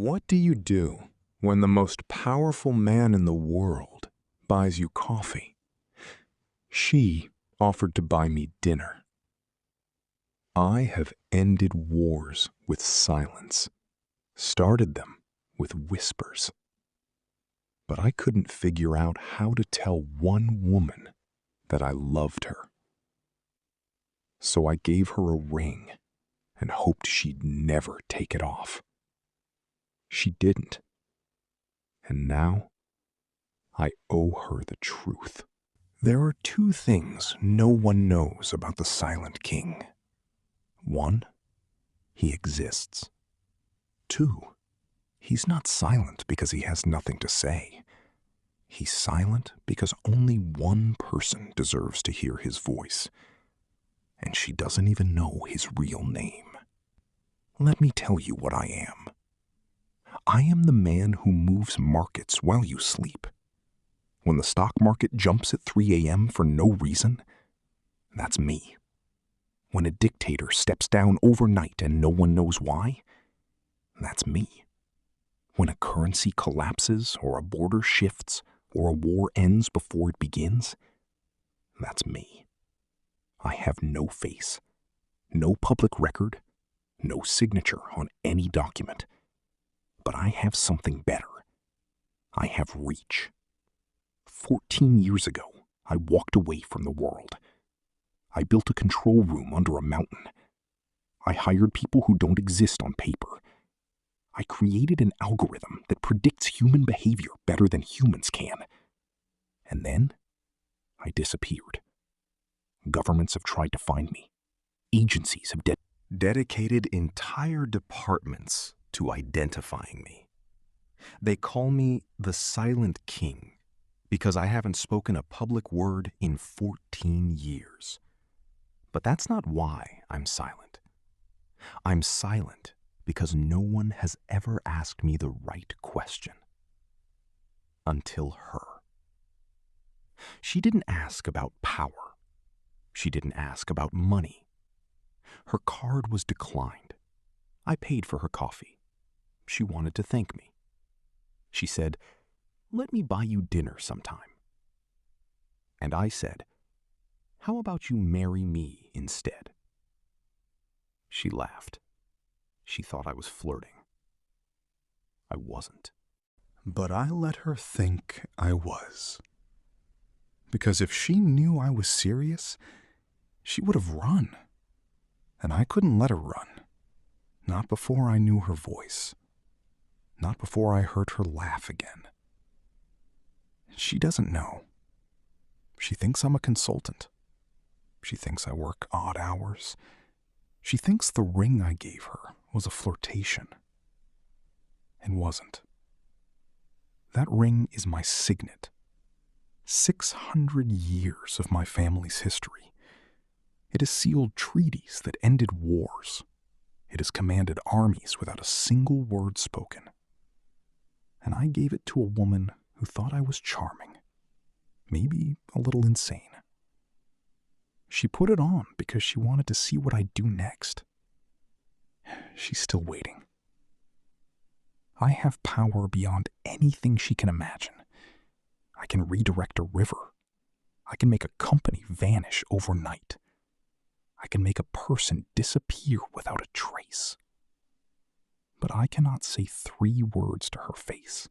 What do you do when the most powerful man in the world buys you coffee? She offered to buy me dinner. I have ended wars with silence, started them with whispers. But I couldn't figure out how to tell one woman that I loved her. So I gave her a ring and hoped she'd never take it off. She didn't. And now I owe her the truth. There are two things no one knows about the Silent King. One, he exists. Two, he's not silent because he has nothing to say. He's silent because only one person deserves to hear his voice, and she doesn't even know his real name. Let me tell you what I am. I am the man who moves markets while you sleep. When the stock market jumps at 3 a.m. for no reason, that's me. When a dictator steps down overnight and no one knows why, that's me. When a currency collapses or a border shifts or a war ends before it begins, that's me. I have no face, no public record, no signature on any document. But I have something better. I have reach. 14 years ago, I walked away from the world. I built a control room under a mountain. I hired people who don't exist on paper. I created an algorithm that predicts human behavior better than humans can. And then, I disappeared. Governments have tried to find me. Agencies have dedicated entire departments to identifying me. They call me the Silent King because I haven't spoken a public word in 14 years. But that's not why I'm silent. I'm silent because no one has ever asked me the right question. Until her. She didn't ask about power. She didn't ask about money. Her card was declined. I paid for her coffee. She wanted to thank me. She said, "Let me buy you dinner sometime." And I said, "How about you marry me instead?" She laughed. She thought I was flirting. I wasn't. But I let her think I was. Because if she knew I was serious, she would have run. And I couldn't let her run. Not before I knew her voice. Not before I heard her laugh again. She doesn't know. She thinks I'm a consultant. She thinks I work odd hours. She thinks the ring I gave her was a flirtation. It wasn't. That ring is my signet. 600 years of my family's history. It has sealed treaties that ended wars. It has commanded armies without a single word spoken. And I gave it to a woman who thought I was charming, maybe a little insane. She put it on because she wanted to see what I'd do next. She's still waiting. I have power beyond anything she can imagine. I can redirect a river. I can make a company vanish overnight. I can make a person disappear without a trace. But I cannot say 3 words to her face.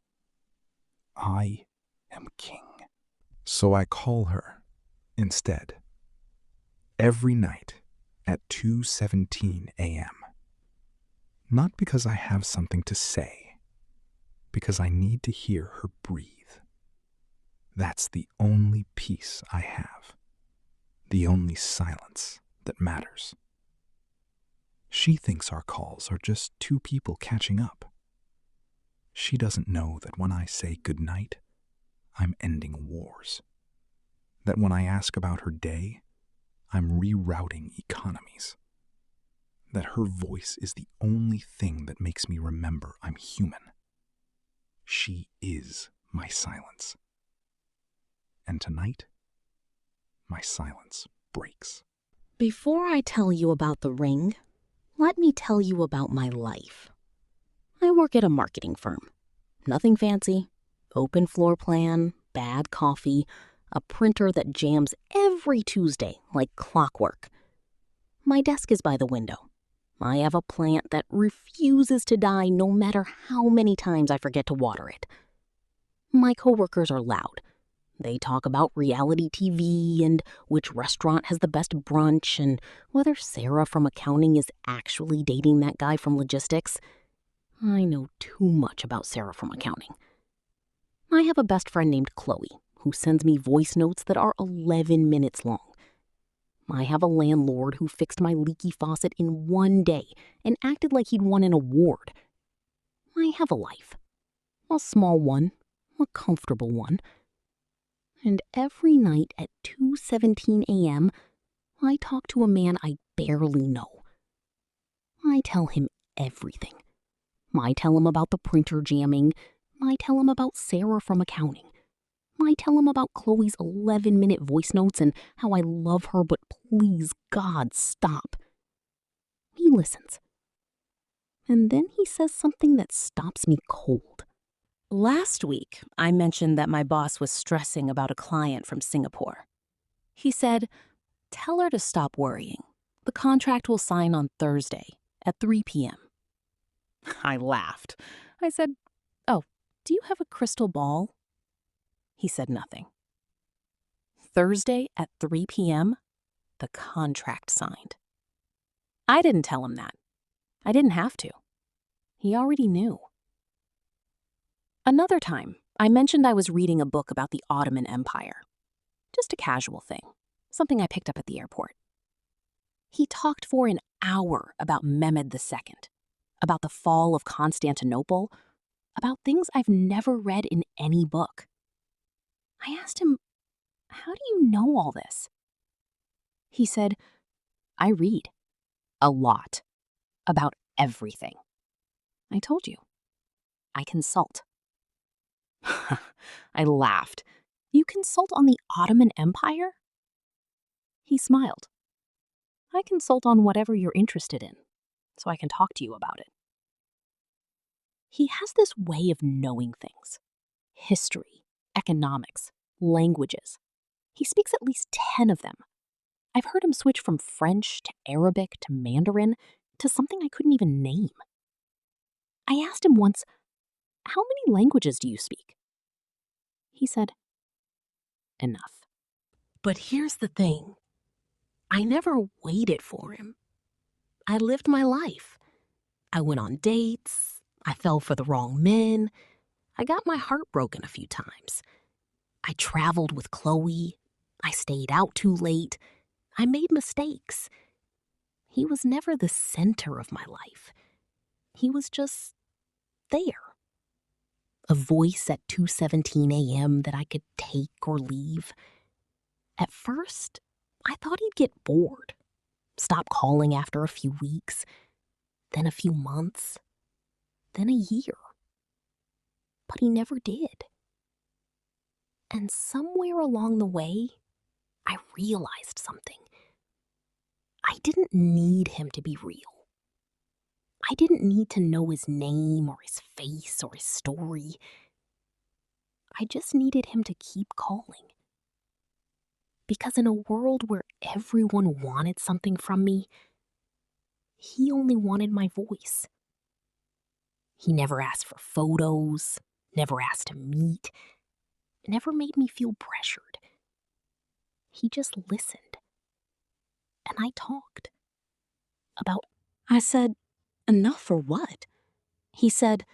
I am king. So I call her instead. Every night at 2:17 a.m. Not because I have something to say, because I need to hear her breathe. That's the only peace I have, the only silence that matters. She thinks our calls are just 2 people catching up. She doesn't know that when I say goodnight, I'm ending wars. That when I ask about her day, I'm rerouting economies. That her voice is the only thing that makes me remember I'm human. She is my silence. And tonight, my silence breaks. Before I tell you about the ring, let me tell you about my life. I work at a marketing firm. Nothing fancy. Open floor plan, bad coffee, a printer that jams every Tuesday like clockwork. My desk is by the window. I have a plant that refuses to die no matter how many times I forget to water it. My coworkers are loud. They talk about reality TV and which restaurant has the best brunch and whether Sarah from accounting is actually dating that guy from logistics. I know too much about Sarah from accounting. I have a best friend named Chloe who sends me voice notes that are 11 minutes long. I have a landlord who fixed my leaky faucet in one day and acted like he'd won an award. I have a life. A small one, a comfortable one. And every night at 2:17 a.m., I talk to a man I barely know. I tell him everything. I tell him about the printer jamming. I tell him about Sarah from accounting. I tell him about Chloe's 11-minute voice notes and how I love her, but please, God, stop. He listens. And then he says something that stops me cold. Last week, I mentioned that my boss was stressing about a client from Singapore. He said, "Tell her to stop worrying. The contract will sign on Thursday at 3 p.m. I laughed. I said, "Oh, do you have a crystal ball?" He said nothing. Thursday at 3 p.m., the contract signed. I didn't tell him that. I didn't have to. He already knew. Another time, I mentioned I was reading a book about the Ottoman Empire. Just a casual thing, something I picked up at the airport. He talked for an hour about Mehmed II, about the fall of Constantinople, about things I've never read in any book. I asked him, "How do you know all this?" He said, "I read. A lot. About everything." I told you. I consult. I laughed. "You consult on the Ottoman Empire?" He smiled. "I consult on whatever you're interested in, so I can talk to you about it." He has this way of knowing things. History, economics, languages. He speaks at least 10 of them. I've heard him switch from French to Arabic to Mandarin to something I couldn't even name. I asked him once, "How many languages do you speak?" He said, "Enough." But here's the thing. I never waited for him. I lived my life. I went on dates. I fell for the wrong men. I got my heart broken a few times. I traveled with Chloe. I stayed out too late. I made mistakes. He was never the center of my life. He was just there. A voice at 2:17 a.m. that I could take or leave. At first, I thought he'd get bored, stop calling after a few weeks, then a few months, then a year. But he never did. And somewhere along the way, I realized something. I didn't need him to be real. I didn't need to know his name or his face or his story. I just needed him to keep calling. Because in a world where everyone wanted something from me, he only wanted my voice. He never asked for photos, never asked to meet, never made me feel pressured. He just listened. And I talked. I said, "Enough for what?" He said,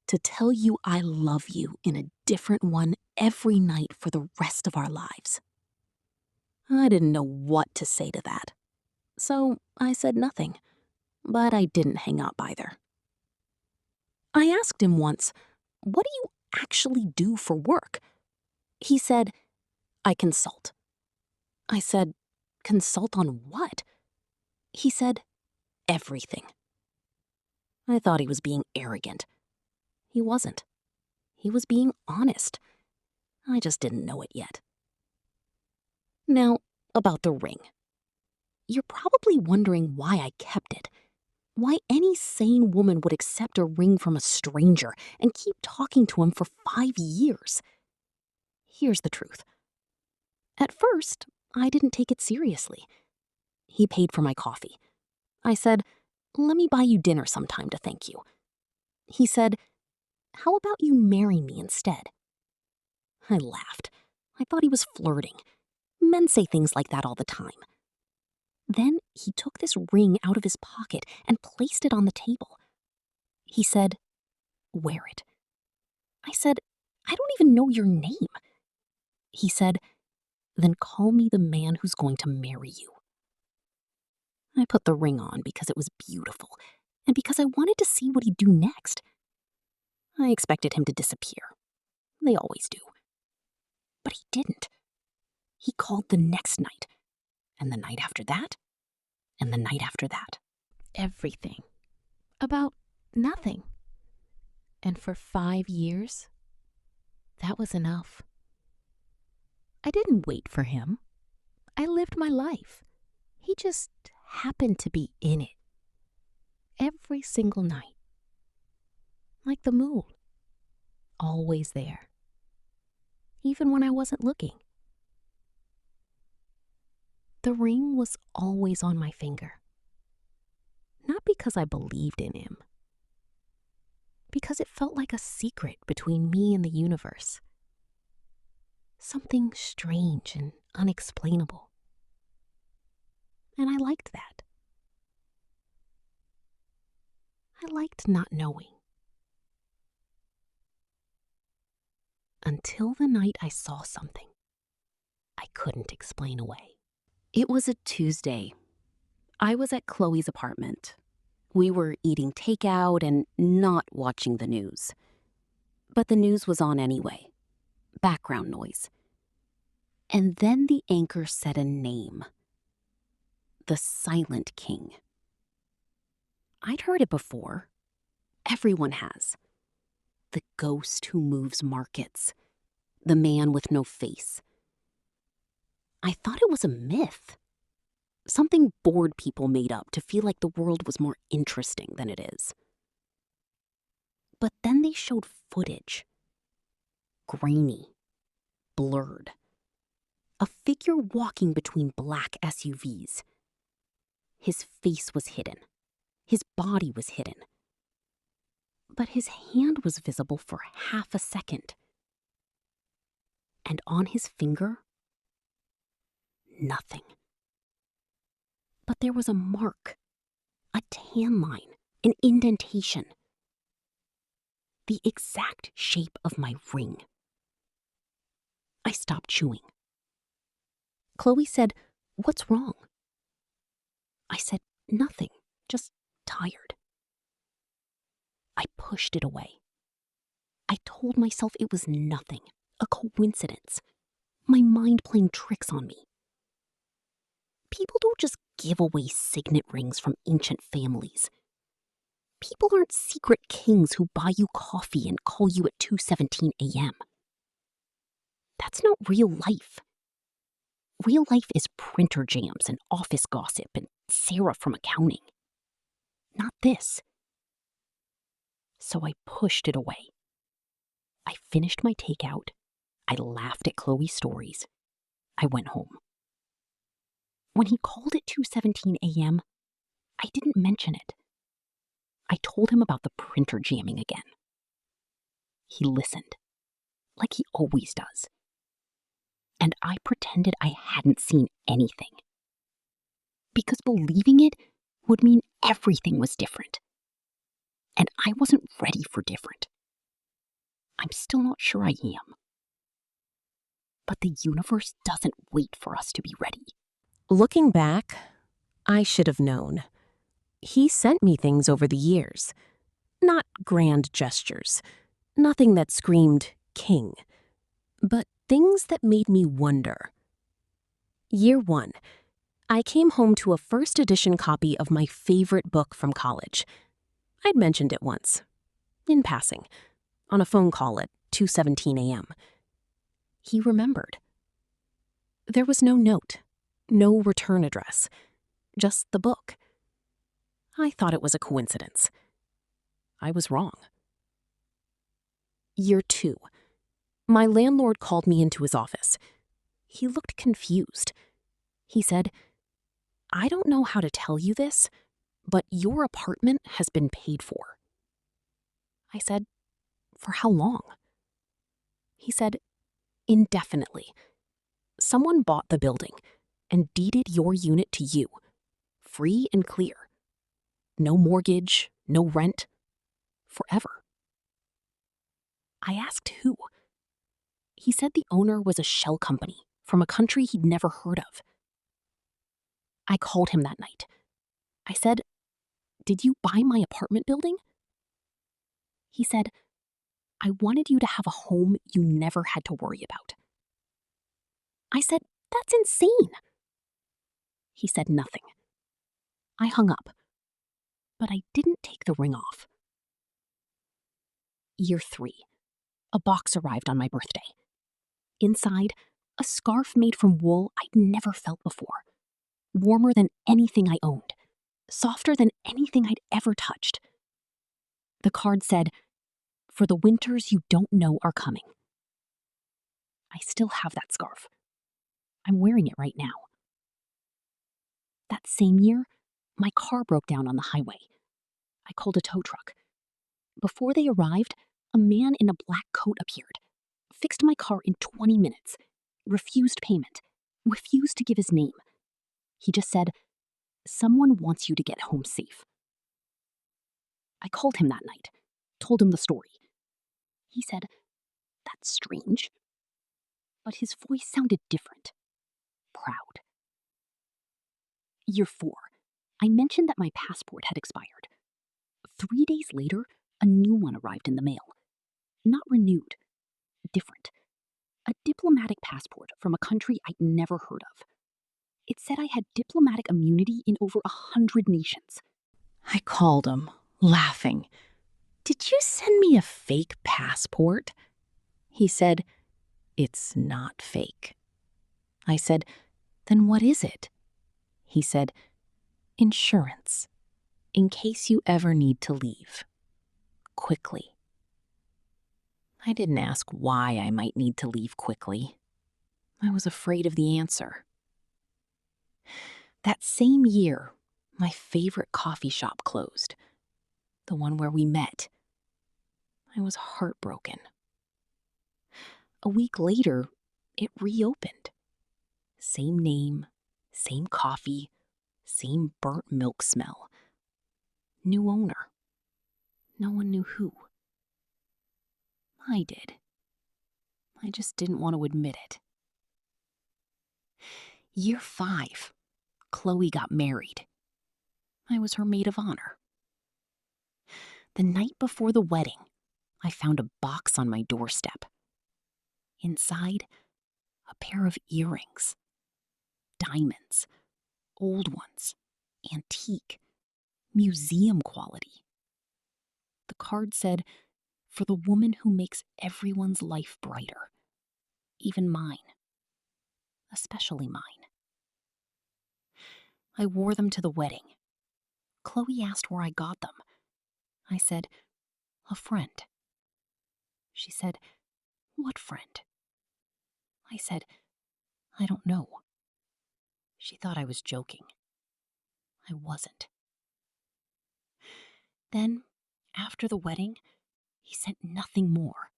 "To tell you I love you in a different one every night for the rest of our lives." I didn't know what to say to that. So I said nothing, but I didn't hang up either. I asked him once, "What do you actually do for work?" He said, "I consult." I said, "Consult on what?" He said, "Everything." I thought he was being arrogant. He wasn't. He was being honest. I just didn't know it yet. Now, about the ring. You're probably wondering why I kept it. Why any sane woman would accept a ring from a stranger and keep talking to him for 5 years. Here's the truth. At first, I didn't take it seriously. He paid for my coffee. I said, "Let me buy you dinner sometime to thank you." He said, "How about you marry me instead?" I laughed. I thought he was flirting. Men say things like that all the time. Then he took this ring out of his pocket and placed it on the table. He said, "Wear it." I said, "I don't even know your name." He said, "Then call me the man who's going to marry you." I put the ring on because it was beautiful and because I wanted to see what he'd do next. I expected him to disappear. They always do. But he didn't. He called the next night, and the night after that, and the night after that. Everything. About nothing. And for 5 years, that was enough. I didn't wait for him. I lived my life. He just happened to be in it. Every single night. Like the moon. Always there. Even when I wasn't looking. The ring was always on my finger. Not because I believed in him. Because it felt like a secret between me and the universe. Something strange and unexplainable. And I liked that. I liked not knowing. Until the night I saw something I couldn't explain away. It was a Tuesday. I was at Chloe's apartment. We were eating takeout and not watching the news. But the news was on anyway. Background noise. And then the anchor said a name. The Silent King. I'd heard it before. Everyone has. The ghost who moves markets. The man with no face. I thought it was a myth. Something bored people made up to feel like the world was more interesting than it is. But then they showed footage. Grainy. Blurred. A figure walking between black SUVs. His face was hidden. His body was hidden. But his hand was visible for half a second. And on his finger, nothing. But there was a mark, a tan line, an indentation. The exact shape of my ring. I stopped chewing. Chloe said, "What's wrong?" I said, "Nothing, just tired." I pushed it away. I told myself it was nothing, a coincidence. My mind playing tricks on me. People don't just give away signet rings from ancient families. People aren't secret kings who buy you coffee and call you at 2:17 a.m. That's not real life. Real life is printer jams and office gossip and Sarah from accounting. Not this. So I pushed it away. I finished my takeout. I laughed at Chloe's stories. I went home. When he called at 2:17 a.m., I didn't mention it. I told him about the printer jamming again. He listened, like he always does. And I pretended I hadn't seen anything. Because believing it would mean everything was different. And I wasn't ready for different. I'm still not sure I am. But the universe doesn't wait for us to be ready. Looking back, I should have known. He sent me things over the years. Not grand gestures. Nothing that screamed king. But things that made me wonder. Year 1. I came home to a first edition copy of my favorite book from college. I'd mentioned it once. In passing. On a phone call at 2:17 a.m. He remembered. There was no note. No return address. Just the book. I thought it was a coincidence. I was wrong. Year 2. My landlord called me into his office. He looked confused. He said, "I don't know how to tell you this, but your apartment has been paid for." I said, "For how long?" He said, "Indefinitely. Someone bought the building and deeded your unit to you, free and clear. No mortgage, no rent, forever." I asked who. He said the owner was a shell company from a country he'd never heard of. I called him that night. I said, "Did you buy my apartment building?" He said, "I wanted you to have a home you never had to worry about." I said, "That's insane." He said nothing. I hung up, but I didn't take the ring off. Year 3. A box arrived on my birthday. Inside, a scarf made from wool I'd never felt before. Warmer than anything I owned. Softer than anything I'd ever touched. The card said, "For the winters you don't know are coming." I still have that scarf. I'm wearing it right now. That same year, my car broke down on the highway. I called a tow truck. Before they arrived, a man in a black coat appeared, fixed my car in 20 minutes, refused payment, refused to give his name. He just said, "Someone wants you to get home safe." I called him that night, told him the story. He said, "That's strange." But his voice sounded different, proud. Year 4. I mentioned that my passport had expired. 3 days later, a new one arrived in the mail. Not renewed, different. A diplomatic passport from a country I'd never heard of. It said I had diplomatic immunity in over 100 nations. I called him, laughing. "Did you send me a fake passport?" He said, "It's not fake." I said, "Then what is it?" He said, "Insurance, in case you ever need to leave. Quickly." I didn't ask why I might need to leave quickly. I was afraid of the answer. That same year, my favorite coffee shop closed, the one where we met. I was heartbroken. A week later, it reopened. Same name, same coffee, same burnt milk smell. New owner. No one knew who. I did. I just didn't want to admit it. Year 5, Chloe got married. I was her maid of honor. The night before the wedding, I found a box on my doorstep. Inside, a pair of earrings. Diamonds. Old ones. Antique. Museum quality. The card said, "For the woman who makes everyone's life brighter. Even mine. Especially mine." I wore them to the wedding. Chloe asked where I got them. I said, "A friend." She said, "What friend?" I said, "I don't know." She thought I was joking. I wasn't. Then, after the wedding, he sent nothing more.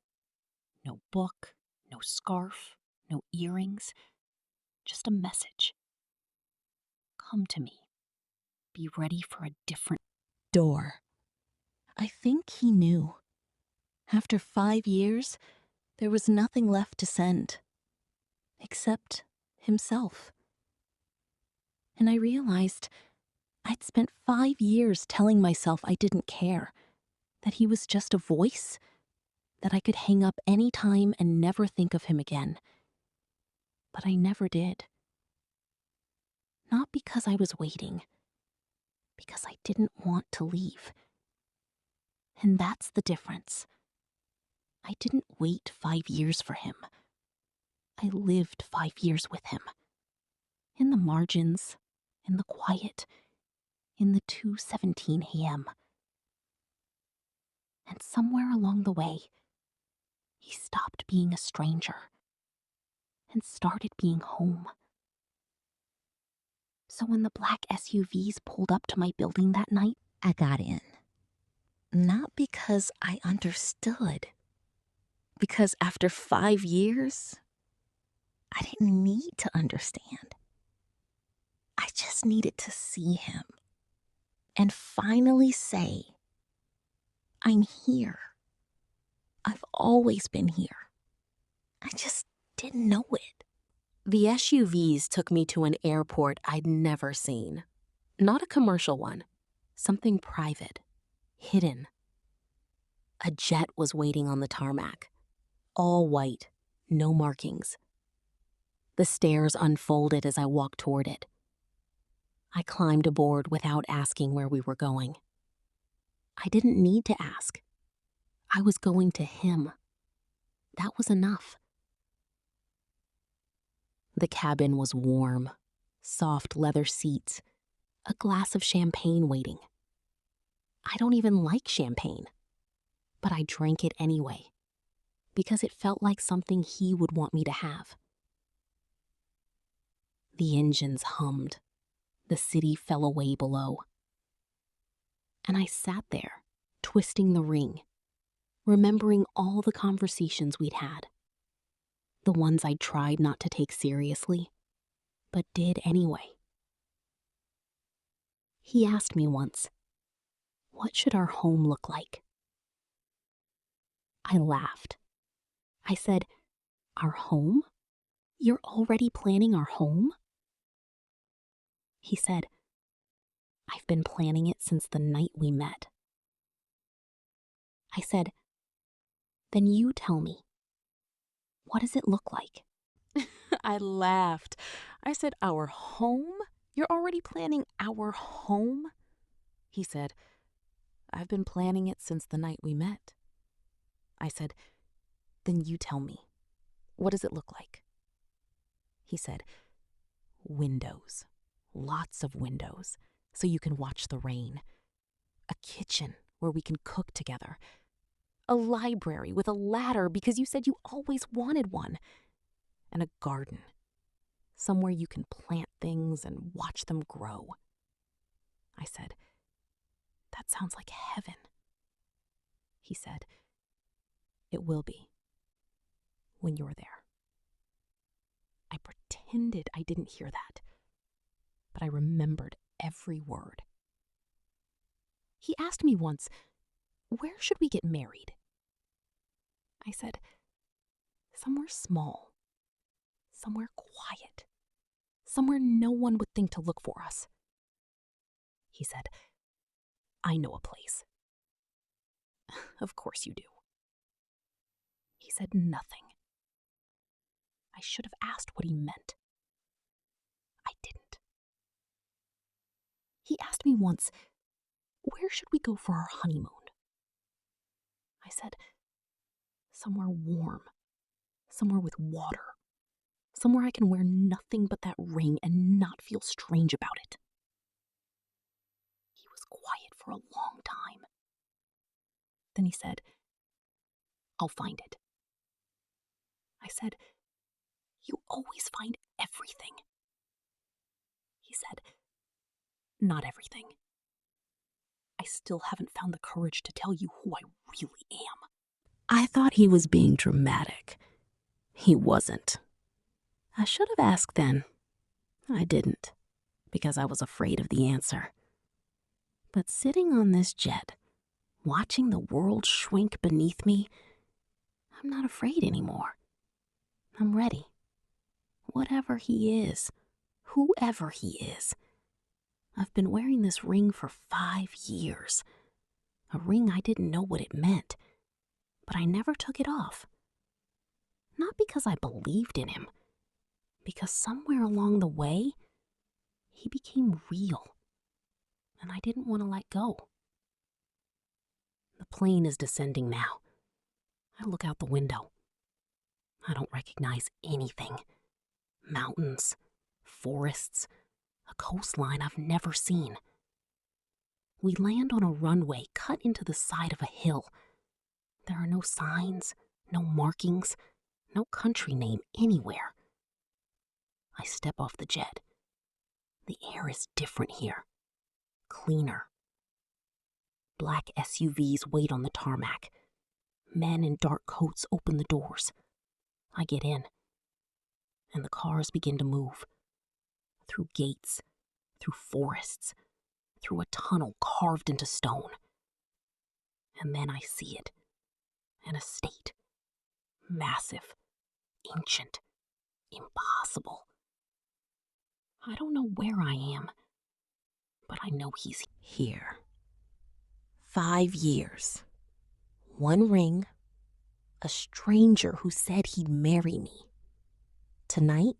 No book, no scarf, no earrings, just a message. "Come to me. Be ready for a different door." I think he knew. After 5 years, there was nothing left to send. Except himself. And I realized I'd spent 5 years telling myself I didn't care, that he was just a voice, that I could hang up any time and never think of him again. But I never did. Not because I was waiting, because I didn't want to leave. And that's the difference. I didn't wait 5 years for him. I lived 5 years with him. In the margins, in the quiet, in the 2:17 a.m. And somewhere along the way, he stopped being a stranger and started being home. So when the black SUVs pulled up to my building that night, I got in. Not because I understood. Because after 5 years, I didn't need to understand. I just needed to see him and finally say, I'm here. I've always been here. I just didn't know it. The SUVs took me to an airport I'd never seen. Not a commercial one, something private, hidden. A jet was waiting on the tarmac, all white, no markings. The stairs unfolded as I walked toward it. I climbed aboard without asking where we were going. I didn't need to ask. I was going to him. That was enough. The cabin was warm, soft leather seats, a glass of champagne waiting. I don't even like champagne, but I drank it anyway, because it felt like something he would want me to have. The engines hummed. The city fell away below. And I sat there, twisting the ring, remembering all the conversations we'd had. The ones I'd tried not to take seriously, but did anyway. He asked me once, what should our home look like? I laughed. I said, our home? You're already planning our home? He said, I've been planning it since the night we met. I said, then you tell me. What does it look like? I laughed. I said, our home? You're already planning our home? He said, I've been planning it since the night we met. I said, then you tell me. What does it look like? He said, windows. Lots of windows, so you can watch the rain. A kitchen where we can cook together. A library with a ladder because you said you always wanted one. And a garden. Somewhere you can plant things and watch them grow. I said, that sounds like heaven. He said, it will be when you're there. I pretended I didn't hear that, but I remembered every word. He asked me once, where should we get married? I said, somewhere small, somewhere quiet, somewhere no one would think to look for us. He said, I know a place. Of course you do. He said nothing. I should have asked what he meant. I didn't. He asked me once, where should we go for our honeymoon? I said, somewhere warm, somewhere with water, somewhere I can wear nothing but that ring and not feel strange about it. He was quiet for a long time. Then he said, I'll find it. I said, you always find everything. He said, not everything. I still haven't found the courage to tell you who I really am. I thought he was being dramatic. He wasn't. I should have asked then. I didn't, because I was afraid of the answer. But sitting on this jet, watching the world shrink beneath me, I'm not afraid anymore. I'm ready. Whatever he is, whoever he is. I've been wearing this ring for 5 years. A ring I didn't know what it meant, but I never took it off. Not because I believed in him, because somewhere along the way, he became real, and I didn't want to let go. The plane is descending now. I look out the window. I don't recognize anything. Mountains, forests, a coastline I've never seen. We land on a runway cut into the side of a hill. There are no signs, no markings, no country name anywhere. I step off the jet. The air is different here, cleaner. Black SUVs wait on the tarmac. Men in dark coats open the doors. I get in, and the cars begin to move. Through gates, through forests, through a tunnel carved into stone. And then I see it. An estate. Massive. Ancient. Impossible. I don't know where I am, but I know he's here. 5 years. 1 ring. A stranger who said he'd marry me. Tonight,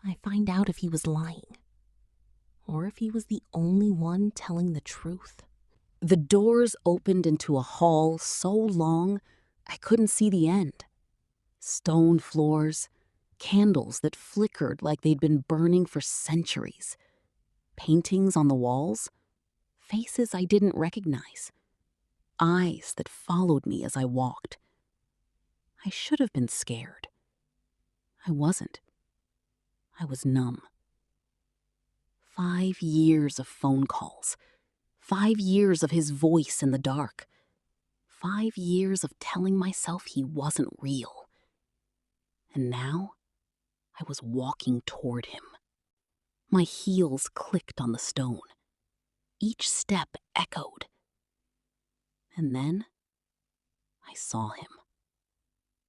I find out if he was lying, or if he was the only one telling the truth. The doors opened into a hall so long I couldn't see the end. Stone floors, candles that flickered like they'd been burning for centuries, paintings on the walls, faces I didn't recognize, eyes that followed me as I walked. I should have been scared. I wasn't. I was numb. 5 years of phone calls. 5 years of his voice in the dark. 5 years of telling myself he wasn't real. And now, I was walking toward him. My heels clicked on the stone. Each step echoed. And then, I saw him.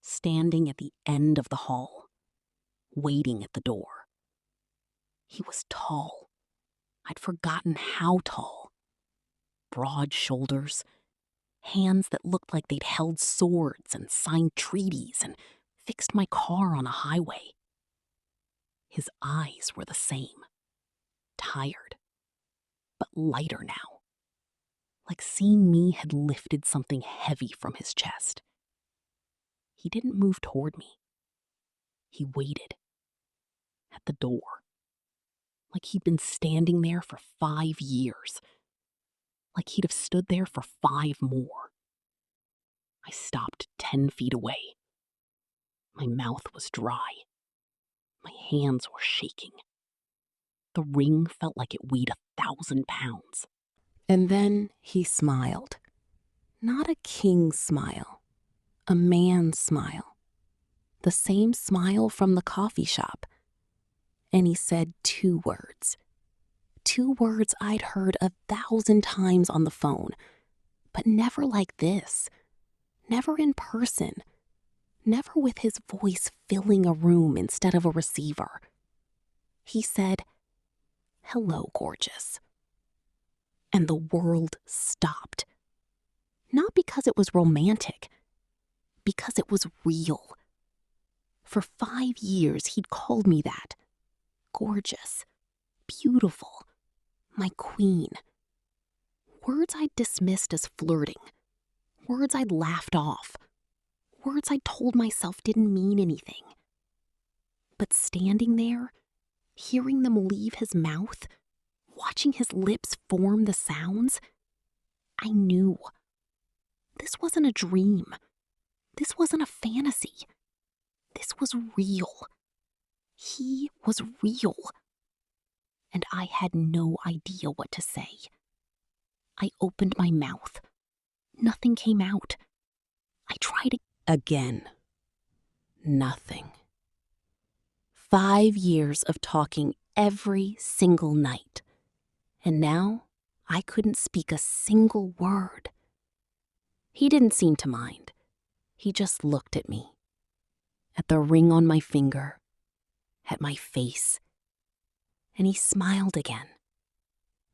Standing at the end of the hall, waiting at the door. He was tall. I'd forgotten how tall. Broad shoulders, hands that looked like they'd held swords and signed treaties and fixed my car on a highway. His eyes were the same, tired, but lighter now, like seeing me had lifted something heavy from his chest. He didn't move toward me. He waited at the door, like he'd been standing there for 5 years, like he'd have stood there for 5 more. I stopped 10 feet away. My mouth was dry. My hands were shaking. The ring felt like it weighed 1,000 pounds. And then he smiled. Not a king's smile, a man's smile. The same smile from the coffee shop. And he said 2 words. 2 words I'd heard 1,000 times on the phone, but never like this. Never in person. Never with his voice filling a room instead of a receiver. He said, "Hello, gorgeous." And the world stopped. Not because it was romantic, because it was real. For 5 years, he'd called me that. Gorgeous, beautiful, my queen. Words I'd dismissed as flirting. Words I'd laughed off. Words I told myself didn't mean anything. But standing there, hearing them leave his mouth, watching his lips form the sounds, I knew. This wasn't a dream. This wasn't a fantasy. This was real. He was real. And I had no idea what to say. I opened my mouth. Nothing came out. I tried again. Nothing. 5 years of talking every single night. And now I couldn't speak a single word. He didn't seem to mind. He just looked at me. At the ring on my finger. At my face. And he smiled again.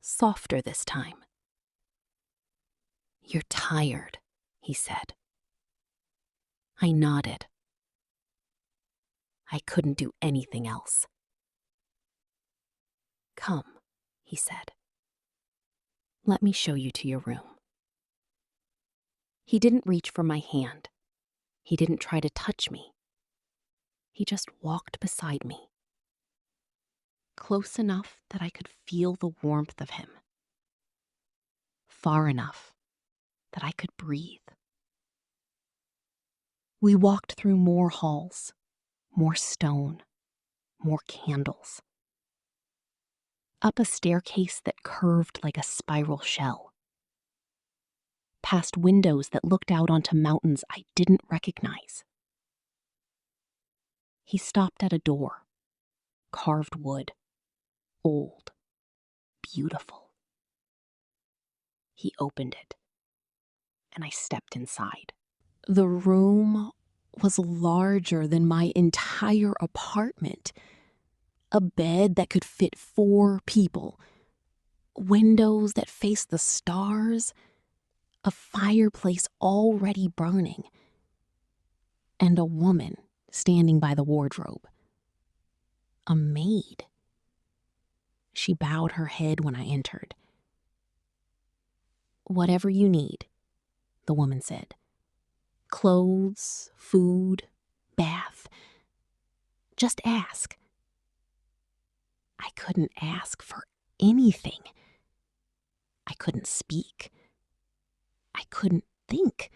Softer this time. "You're tired," he said. I nodded. I couldn't do anything else. "Come," he said. "Let me show you to your room." He didn't reach for my hand. He didn't try to touch me. He just walked beside me. Close enough that I could feel the warmth of him. far enough that I could breathe. We walked through more halls, more stone, more candles. Up a staircase that curved like a spiral shell. Past windows that looked out onto mountains I didn't recognize. He stopped at a door, carved wood, old, beautiful. He opened it, and I stepped inside. The room was larger than my entire apartment. A bed that could fit 4 people, windows that faced the stars, a fireplace already burning, and a woman standing by the wardrobe. A maid. She bowed her head when I entered. "Whatever you need," the woman said. "Clothes, food, bath. Just ask." I couldn't ask for anything. I couldn't speak. I couldn't think.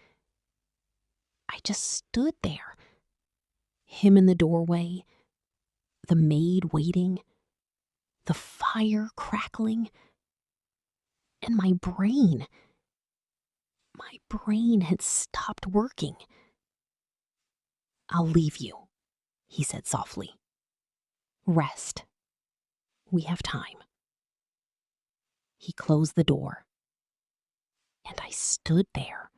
I just stood there. Him in the doorway, the maid waiting, the fire crackling, and my brain had stopped working. "I'll leave you," he said softly. "Rest. We have time." He closed the door, and I stood there,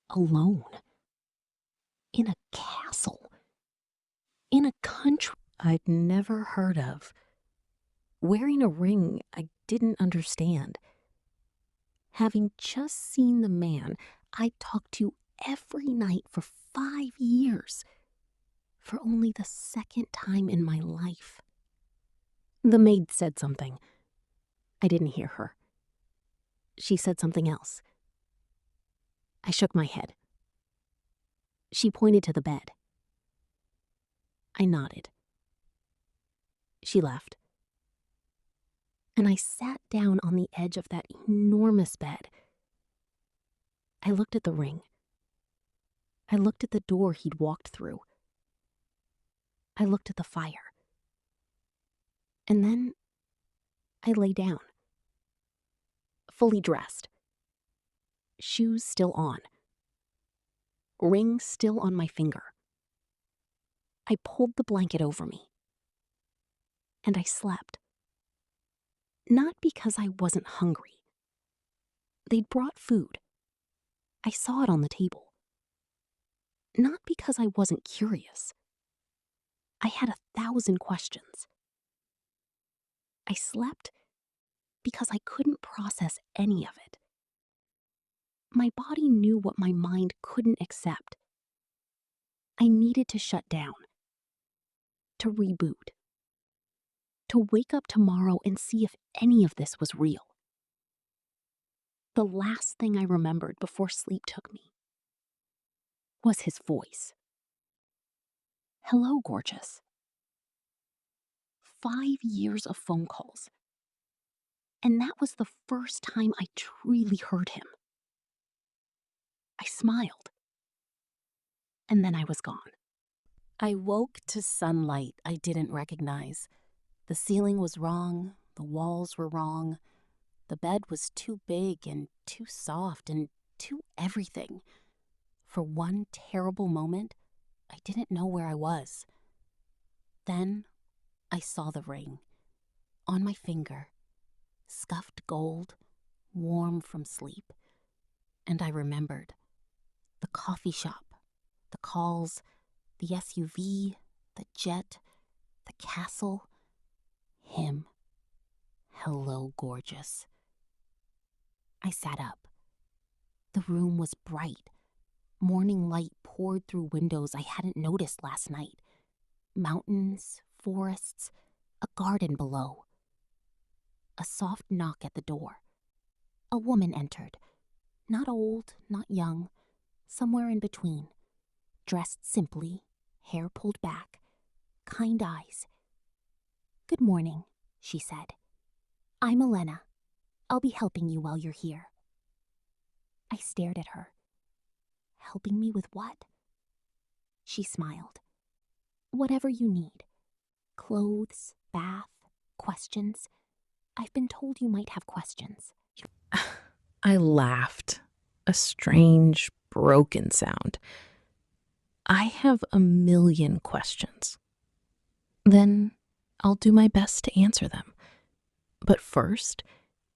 alone, in a castle, in a country I'd never heard of, wearing a ring I didn't understand, having just seen the man I talked to every night for 5 years, for only the second time in my life. The maid said something. I didn't hear her. She said something else. I shook my head. She pointed to the bed. I nodded. She left. And I sat down on the edge of that enormous bed. I looked at the ring. I looked at the door he'd walked through. I looked at the fire. And then I lay down, fully dressed, shoes still on, ring still on my finger. I pulled the blanket over me, and I slept. Not because I wasn't hungry. They'd brought food. I saw it on the table. Not because I wasn't curious. I had 1,000 questions. I slept because I couldn't process any of it. My body knew what my mind couldn't accept. I needed to shut down, to reboot, to wake up tomorrow and see if any of this was real. The last thing I remembered before sleep took me was his voice. "Hello, gorgeous." 5 years of phone calls. And that was the first time I truly heard him. I smiled. And then I was gone. I woke to sunlight I didn't recognize. The ceiling was wrong, the walls were wrong, the bed was too big and too soft and too everything. For one terrible moment, I didn't know where I was. Then I saw the ring, on my finger, scuffed gold, warm from sleep. And I remembered the coffee shop, the calls, the SUV, the jet, the castle, him. Hello, gorgeous. I sat up. The room was bright. Morning light poured through windows I hadn't noticed last night. Mountains, forests, a garden below. A soft knock at the door. A woman entered. Not old, not young, somewhere in between. Dressed simply, hair pulled back, kind eyes. "Good morning," she said. "I'm Elena. I'll be helping you while you're here. I stared at her. Helping me with what? She smiled. Whatever you need. Clothes, bath, questions. I've been told you might have questions. I laughed, a strange, broken sound. I have a million questions. Then I'll do my best to answer them. But first,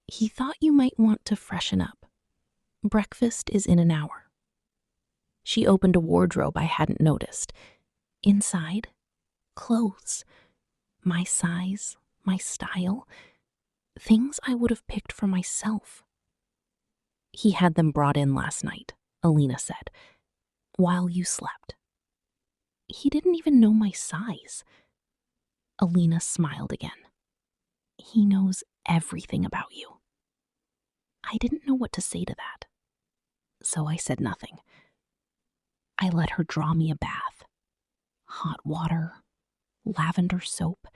he thought you might want to freshen up. Breakfast is in an hour. She opened a wardrobe I hadn't noticed. Inside, clothes. My size, my style. Things I would have picked for myself. He had them brought in last night, Alina said, while you slept. He didn't even know my size. Alina smiled again. He knows everything about you. I didn't know what to say to that, so I said nothing. I let her draw me a bath. Hot water, lavender soap,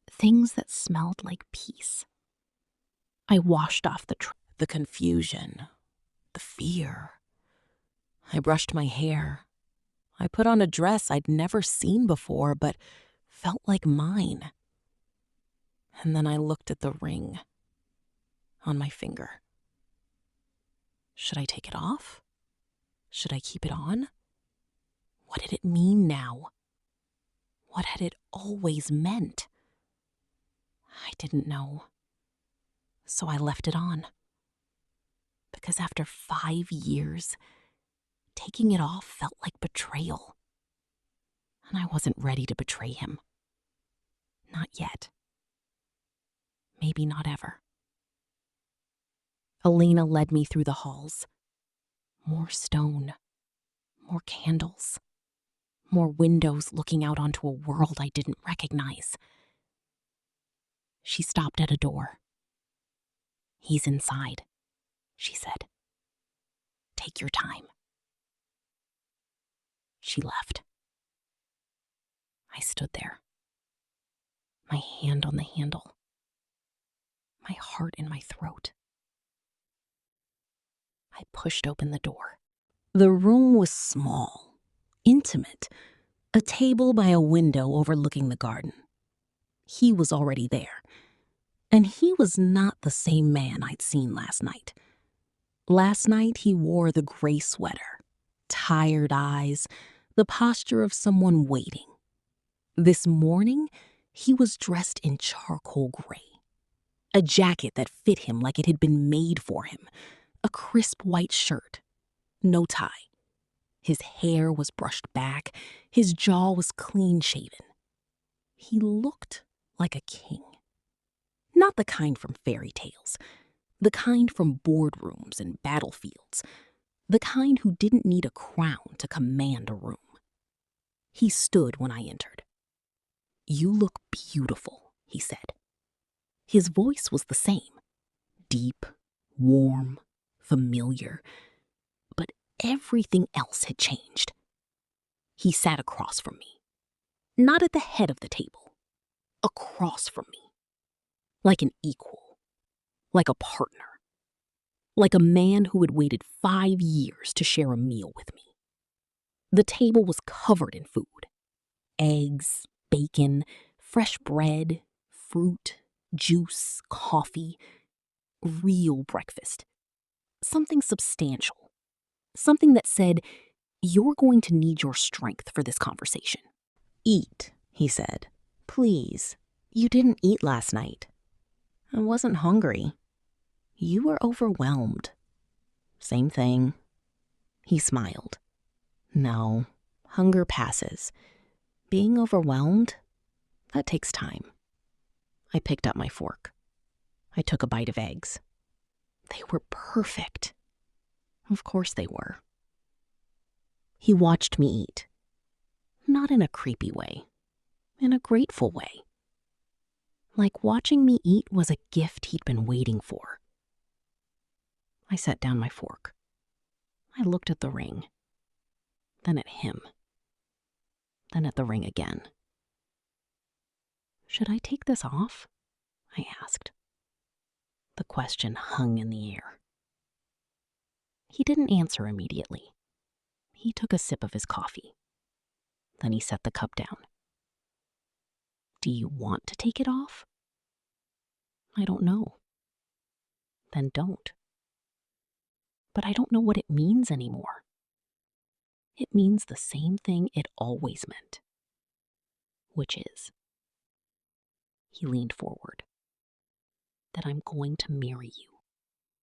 things that smelled like peace. I washed off the confusion, the fear. I brushed my hair. I put on a dress I'd never seen before, but felt like mine. And then I looked at the ring on my finger. Should I take it off? Should I keep it on? What did it mean now? What had it always meant? I didn't know. So I left it on. Because after 5 years, taking it off felt like betrayal. And I wasn't ready to betray him. Not yet. Maybe not ever. Alina led me through the halls. More stone. More candles. More windows looking out onto a world I didn't recognize. She stopped at a door. He's inside, she said. Take your time. She left. I stood there, my hand on the handle, my heart in my throat. I pushed open the door. The room was small, intimate, a table by a window overlooking the garden. He was already there, and he was not the same man I'd seen last night. Last night he wore the gray sweater, tired eyes, the posture of someone waiting. This morning, he was dressed in charcoal gray, a jacket that fit him like it had been made for him, a crisp white shirt, no tie. His hair was brushed back, his jaw was clean-shaven. He looked like a king. Not the kind from fairy tales, the kind from boardrooms and battlefields, the kind who didn't need a crown to command a room. He stood when I entered. You look beautiful, he said. His voice was the same, deep, warm, familiar, but everything else had changed. He sat across from me, not at the head of the table, across from me, like an equal, like a partner, like a man who had waited 5 years to share a meal with me. The table was covered in food, eggs, bacon, fresh bread, fruit, juice, coffee, real breakfast. Something substantial. Something that said, you're going to need your strength for this conversation. Eat, he said. Please. You didn't eat last night. I wasn't hungry. You were overwhelmed. Same thing. He smiled. No, hunger passes. Being overwhelmed, that takes time. I picked up my fork. I took a bite of eggs. They were perfect. Of course they were. He watched me eat. Not in a creepy way, in a grateful way. Like watching me eat was a gift he'd been waiting for. I set down my fork. I looked at the ring, then at him, then at the ring again. Should I take this off? I asked. The question hung in the air. He didn't answer immediately. He took a sip of his coffee. Then he set the cup down. Do you want to take it off? I don't know. Then don't. But I don't know what it means anymore. It means the same thing it always meant. Which is, he leaned forward, that I'm going to marry you.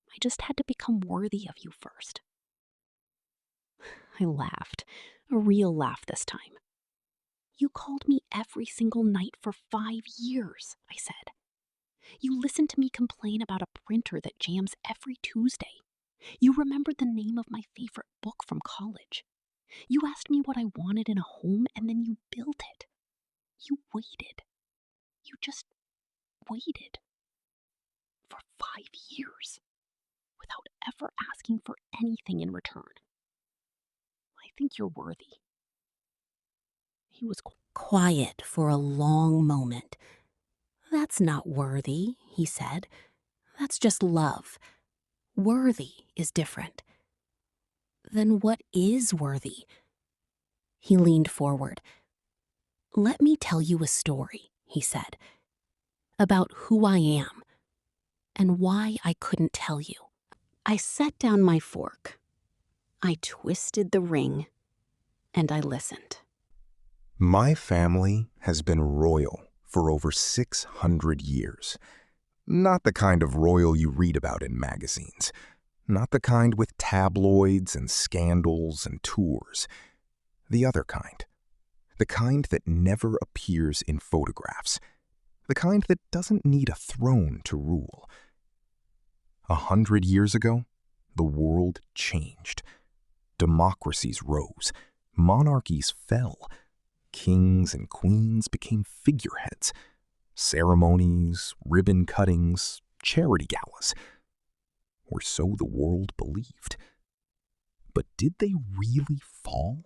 I just had to become worthy of you first. I laughed, a real laugh this time. You called me every single night for 5 years, I said. You listened to me complain about a printer that jams every Tuesday. You remembered the name of my favorite book from college. You asked me what I wanted in a home, and then you built it. You waited. You just waited. For 5 years. Without ever asking for anything in return. I think you're worthy. He was quiet for a long moment. That's not worthy, he said. That's just love. Worthy is different. Then what is worthy? He leaned forward. Let me tell you a story, he said, about who I am and why I couldn't tell you. I set down my fork. I twisted the ring, and I listened. My family has been royal for over 600 years. Not the kind of royal you read about in magazines. Not the kind with tabloids and scandals and tours. The other kind. The kind that never appears in photographs. The kind that doesn't need a throne to rule. 100 years ago, the world changed. Democracies rose. Monarchies fell. Kings and queens became figureheads. Ceremonies, ribbon cuttings, charity galas. Or so the world believed. But did they really fall?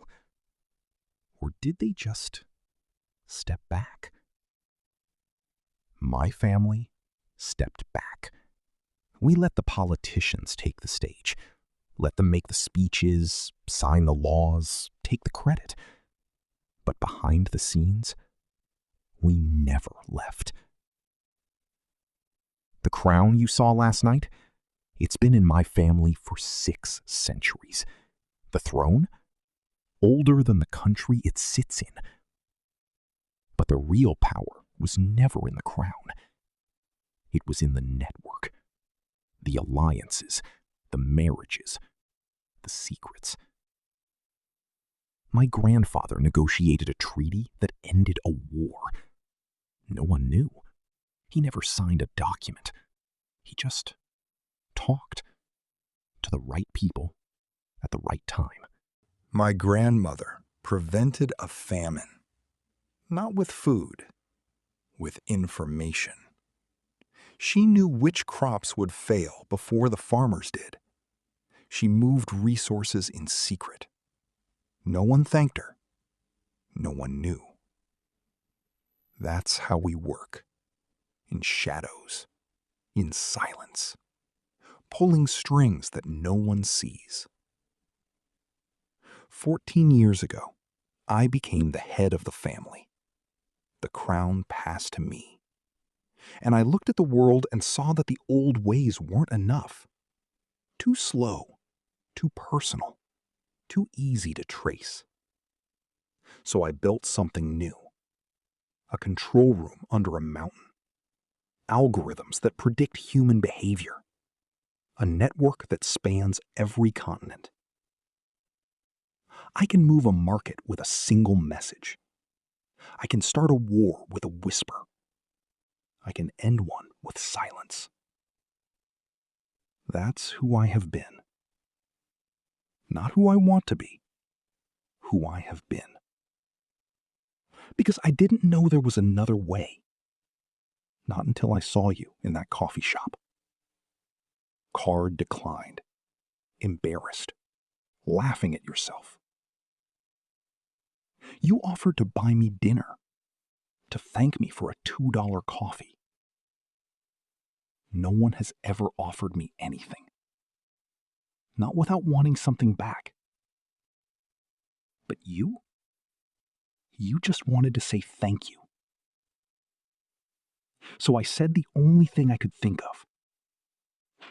Or did they just step back? My family stepped back. We let the politicians take the stage. Let them make the speeches, sign the laws, take the credit. But behind the scenes, we never left. The crown you saw last night, it's been in my family for 6 centuries. The throne, older than the country it sits in. But the real power was never in the crown. It was in the network, the alliances, the marriages, the secrets. My grandfather negotiated a treaty that ended a war. No one knew. He never signed a document. He just talked to the right people at the right time. My grandmother prevented a famine, not with food, with information. She knew which crops would fail before the farmers did. She moved resources in secret. No one thanked her. No one knew. That's how we work. In shadows. In silence. Pulling strings that no one sees. 14 years ago, I became the head of the family. The crown passed to me. And I looked at the world and saw that the old ways weren't enough. Too slow. Too personal. Too easy to trace. So I built something new. A control room under a mountain. Algorithms that predict human behavior. A network that spans every continent. I can move a market with a single message. I can start a war with a whisper. I can end one with silence. That's who I have been. Not who I want to be. Who I have been. Because I didn't know there was another way. Not until I saw you in that coffee shop. Card declined. Embarrassed. Laughing at yourself. You offered to buy me dinner. To thank me for a $2 coffee. No one has ever offered me anything. Not without wanting something back. But you just wanted to say thank you. So I said the only thing I could think of.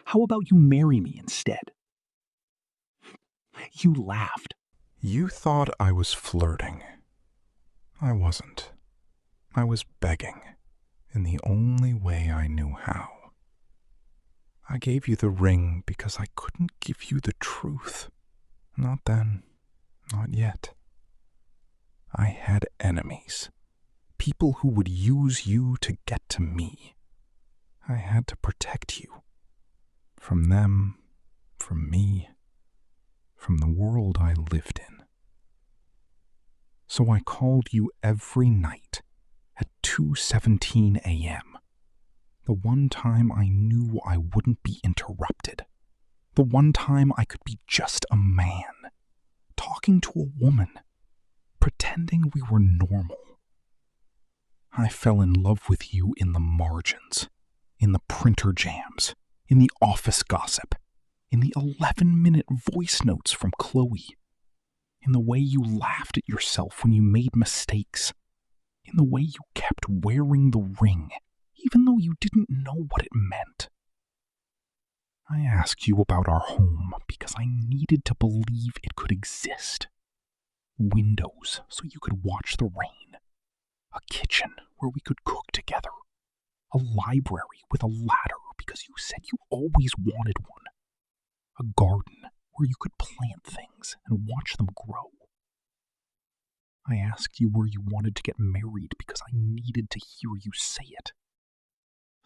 How about you marry me instead? You laughed. You thought I was flirting. I wasn't. I was begging, in the only way I knew how. I gave you the ring because I couldn't give you the truth. Not then, not yet. I had enemies, people who would use you to get to me. I had to protect you. From them, from me, from the world I lived in. So I called you every night at 2:17 a.m. The one time I knew I wouldn't be interrupted. The one time I could be just a man, talking to a woman, pretending we were normal. I fell in love with you in the margins, in the printer jams, in the office gossip, in the 11-minute voice notes from Chloe, in the way you laughed at yourself when you made mistakes, in the way you kept wearing the ring, even though you didn't know what it meant. I asked you about our home because I needed to believe it could exist. Windows so you could watch the rain. A kitchen where we could cook together. A library with a ladder because you said you always wanted one. A garden where you could plant things and watch them grow. I asked you where you wanted to get married because I needed to hear you say it.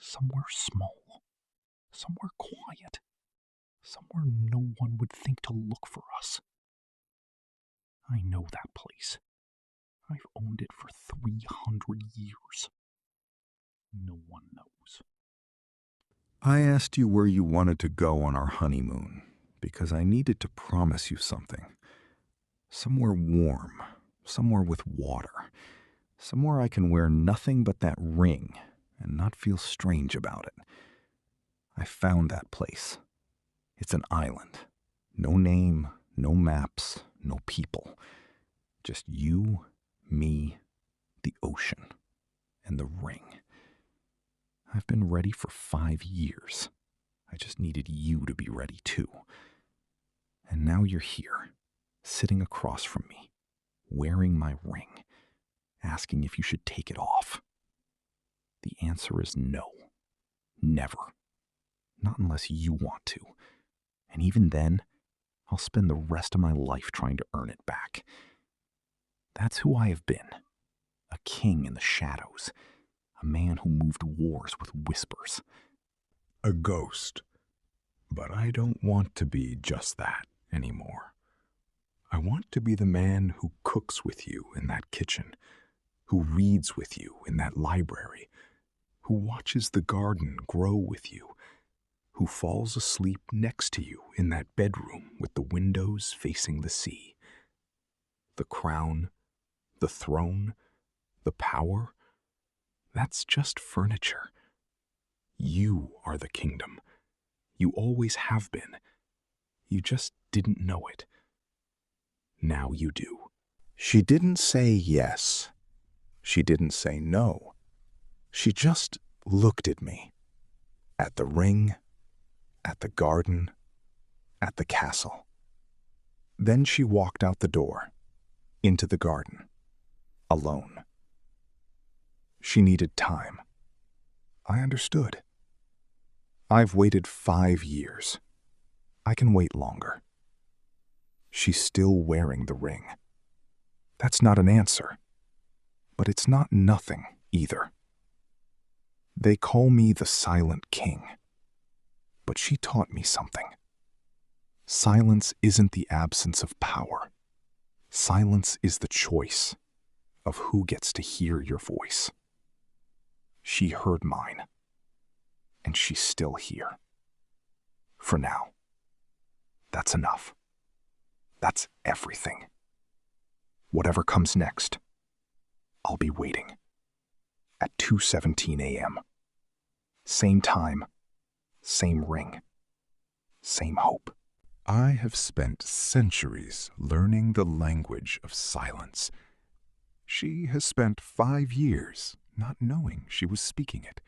Somewhere small, somewhere quiet, somewhere no one would think to look for us. I know that place. I've owned it for 300 years. No one knows. I asked you where you wanted to go on our honeymoon because I needed to promise you something. Somewhere warm, somewhere with water, somewhere I can wear nothing but that ring and not feel strange about it. I found that place. It's an island. No name, no maps, no people. Just you, me, the ocean, and the ring. I've been ready for 5 years. I just needed you to be ready too. And now you're here, sitting across from me, wearing my ring, asking if you should take it off. The answer is no. Never. Not unless you want to. And even then, I'll spend the rest of my life trying to earn it back. That's who I have been. A king in the shadows. A man who moved wars with whispers. A ghost. But I don't want to be just that anymore. I want to be the man who cooks with you in that kitchen, who reads with you in that library, who watches the garden grow with you, who falls asleep next to you in that bedroom with the windows facing the sea. The crown, the throne, the power, that's just furniture. You are the kingdom. You always have been. You just didn't know it. Now you do. She didn't say yes. She didn't say no. She just looked at me. At the ring, at the garden, at the castle. Then she walked out the door, into the garden, alone. She needed time. I understood. I've waited 5 years. I can wait longer. She's still wearing the ring. That's not an answer. But it's not nothing either. They call me the Silent King. But she taught me something. Silence isn't the absence of power. Silence is the choice of who gets to hear your voice. She heard mine. And she's still here. For now. That's enough. That's everything. Whatever comes next, I'll be waiting. At 2:17 a.m. Same time, same ring, same hope. I have spent centuries learning the language of silence. She has spent 5 years not knowing she was speaking it.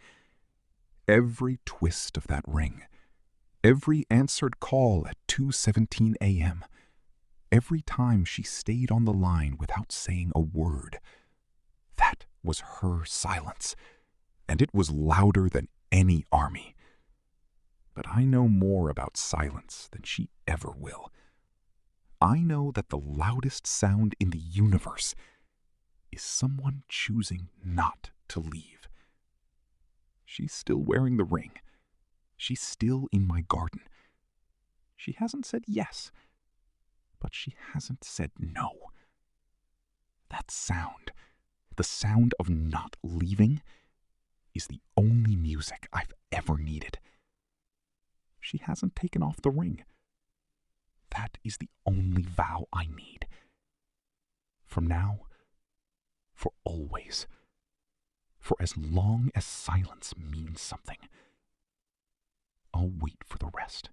Every twist of that ring, every answered call at 2:17 a.m., every time she stayed on the line without saying a word, that was her silence, and it was louder than any army. But I know more about silence than she ever will. I know that the loudest sound in the universe is someone choosing not to leave. She's still wearing the ring. She's still in my garden. She hasn't said yes, but she hasn't said no. That sound, the sound of not leaving, is the only music I've ever needed. She hasn't taken off the ring. That is the only vow I need. From now, for always, for as long as silence means something, I'll wait for the rest.